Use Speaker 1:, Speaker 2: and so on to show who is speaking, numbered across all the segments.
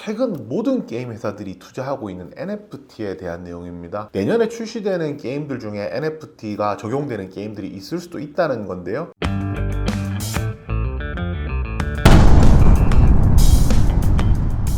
Speaker 1: 최근 모든 게임 회사들이 투자하고 있는 NFT에 대한 내용입니다. 내년에 출시되는 게임들 중에 NFT가 적용되는 게임들이 있을 수도 있다는 건데요.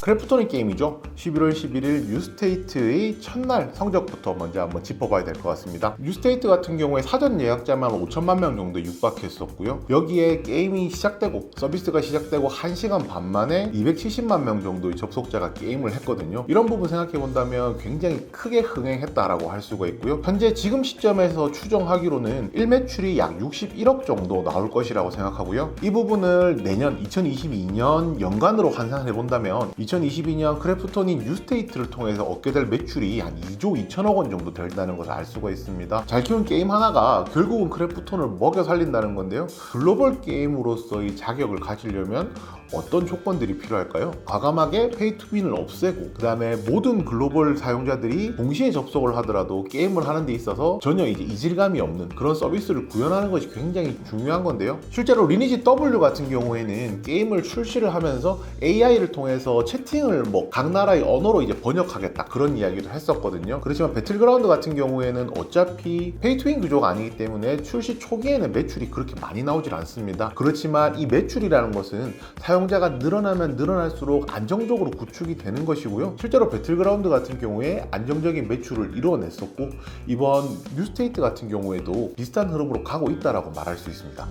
Speaker 1: 크래프톤의 게임이죠. 11월 11일 뉴스테이트의 첫날 성적부터 먼저 한번 짚어봐야 될 것 같습니다. 뉴스테이트 같은 경우에 사전 예약자만 5천만 명 정도 육박했었고요. 여기에 게임이 시작되고 서비스가 시작되고 1시간 반 만에 270만 명 정도의 접속자가 게임을 했거든요. 이런 부분 생각해 본다면 굉장히 크게 흥행했다라고 할 수가 있고요. 현재 지금 시점에서 추정하기로는 1매출이 약 61억 정도 나올 것이라고 생각하고요. 이 부분을 내년 2022년 연간으로 환산해 본다면 2022년 크래프톤이 뉴스테이트를 통해서 얻게 될 매출이 한 2조 2천억 원 정도 된다는 것을 알 수가 있습니다. 잘 키운 게임 하나가 결국은 크래프톤을 먹여 살린다는 건데요. 글로벌 게임으로서의 자격을 가지려면 어떤 조건들이 필요할까요? 과감하게 페이투윈을 없애고 그 다음에 모든 글로벌 사용자들이 동시에 접속을 하더라도 게임을 하는 데 있어서 전혀 이제 이질감이 없는 그런 서비스를 구현하는 것이 굉장히 중요한 건데요. 실제로 리니지 W 같은 경우에는 게임을 출시를 하면서 AI를 통해서 채팅을 각 나라의 언어로 이제 번역하겠다 그런 이야기도 했었거든요. 그렇지만 배틀그라운드 같은 경우에는 어차피 페이투윈 구조가 아니기 때문에 출시 초기에는 매출이 그렇게 많이 나오질 않습니다. 그렇지만 이 매출이라는 것은 사용자가 늘어나면 늘어날수록 안정적으로 구축이 되는 것이고요. 실제로 배틀그라운드 같은 경우에 안정적인 매출을 이루어냈었고 이번 뉴스테이트 같은 경우에도 비슷한 흐름으로 가고 있다라고 말할 수 있습니다.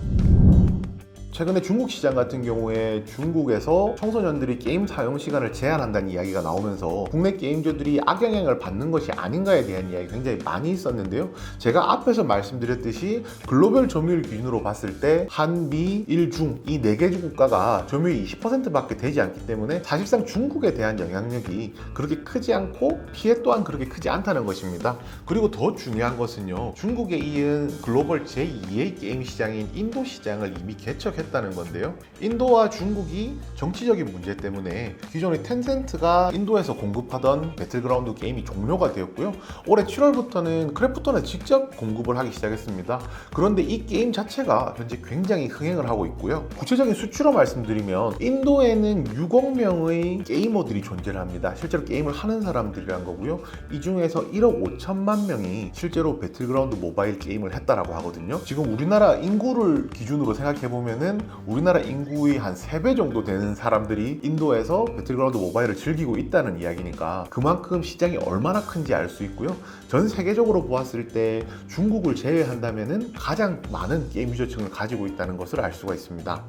Speaker 1: 최근에 중국 시장 같은 경우에 중국에서 청소년들이 게임 사용 시간을 제한한다는 이야기가 나오면서 국내 게임주들이 악영향을 받는 것이 아닌가에 대한 이야기 굉장히 많이 있었는데요. 제가 앞에서 말씀드렸듯이 글로벌 점유율 기준으로 봤을 때 한미, 일중 이 4개 국가가 점유율이 20%밖에 되지 않기 때문에 사실상 중국에 대한 영향력이 그렇게 크지 않고 피해 또한 그렇게 크지 않다는 것입니다. 그리고 더 중요한 것은요. 중국에 이은 글로벌 제2의 게임 시장인 인도 시장을 이미 개척했다는 건데요. 인도와 중국이 정치적인 문제 때문에 기존의 텐센트가 인도에서 공급하던 배틀그라운드 게임이 종료가 되었고요. 올해 7월부터는 크래프톤에 직접 공급을 하기 시작했습니다. 그런데 이 게임 자체가 현재 굉장히 흥행을 하고 있고요. 구체적인 수치로 말씀드리면 인도에는 6억 명의 게이머들이 존재를 합니다. 실제로 게임을 하는 사람들이란 거고요. 이 중에서 1억 5천만 명이 실제로 배틀그라운드 모바일 게임을 했다라고 하거든요. 지금 우리나라 인구를 기준으로 생각해보면은 우리나라 인구의 한 3배 정도 되는 사람들이 인도에서 배틀그라운드 모바일을 즐기고 있다는 이야기니까 그만큼 시장이 얼마나 큰지 알 수 있고요. 전 세계적으로 보았을 때 중국을 제외한다면은 가장 많은 게임 유저층을 가지고 있다는 것을 알 수가 있습니다.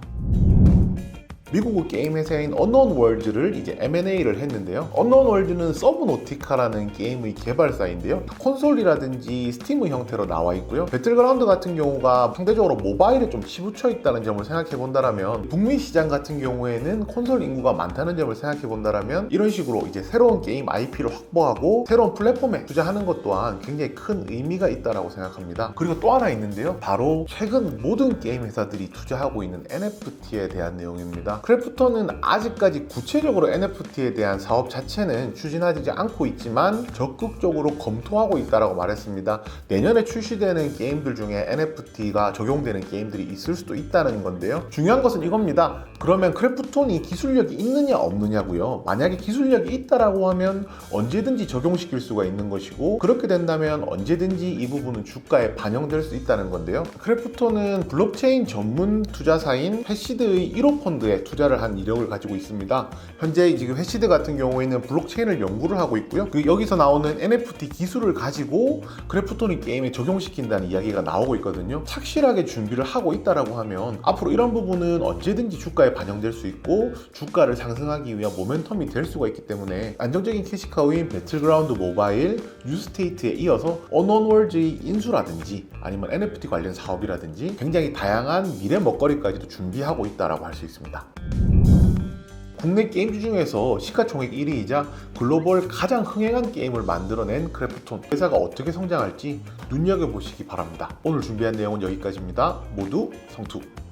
Speaker 1: 미국 게임 회사인 언노운 월드를 이제 M&A를 했는데요. 언노운 월드는 서브노티카라는 게임의 개발사인데요. 콘솔이라든지 스팀의 형태로 나와 있고요. 배틀그라운드 같은 경우가 상대적으로 모바일에 좀 치부쳐 있다는 점을 생각해 본다라면 북미 시장 같은 경우에는 콘솔 인구가 많다는 점을 생각해 본다라면 이런 식으로 이제 새로운 게임 IP를 확보하고 새로운 플랫폼에 투자하는 것 또한 굉장히 큰 의미가 있다라고 생각합니다. 그리고 또 하나 있는데요. 바로 최근 모든 게임 회사들이 투자하고 있는 NFT에 대한 내용입니다. 크래프톤은 아직까지 구체적으로 NFT에 대한 사업 자체는 추진하지 않고 있지만 적극적으로 검토하고 있다고 말했습니다. 내년에 출시되는 게임들 중에 NFT가 적용되는 게임들이 있을 수도 있다는 건데요. 중요한 것은 이겁니다. 그러면 크래프톤이 기술력이 있느냐 없느냐고요. 만약에 기술력이 있다라고 하면 언제든지 적용시킬 수가 있는 것이고 그렇게 된다면 언제든지 이 부분은 주가에 반영될 수 있다는 건데요. 크래프톤은 블록체인 전문 투자사인 해시드의 1호 펀드에 투자를 한 이력을 가지고 있습니다. 현재 지금 해시드 같은 경우에는 블록체인을 연구를 하고 있고요. 여기서 나오는 NFT 기술을 가지고 크래프톤이 게임에 적용시킨다는 이야기가 나오고 있거든요. 착실하게 준비를 하고 있다라고 하면 앞으로 이런 부분은 언제든지 주가에 반영될 수 있고 주가를 상승하기 위한 모멘텀이 될 수가 있기 때문에 안정적인 캐시카우인 배틀그라운드 모바일, 뉴스테이트에 이어서 언노운월드의 인수라든지 아니면 NFT 관련 사업이라든지 굉장히 다양한 미래 먹거리까지도 준비하고 있다라고 할 수 있습니다. 국내 게임주 중에서 시가총액 1위이자 글로벌 가장 흥행한 게임을 만들어낸 크래프톤 회사가 어떻게 성장할지 눈여겨보시기 바랍니다. 오늘 준비한 내용은 여기까지입니다. 모두 성투!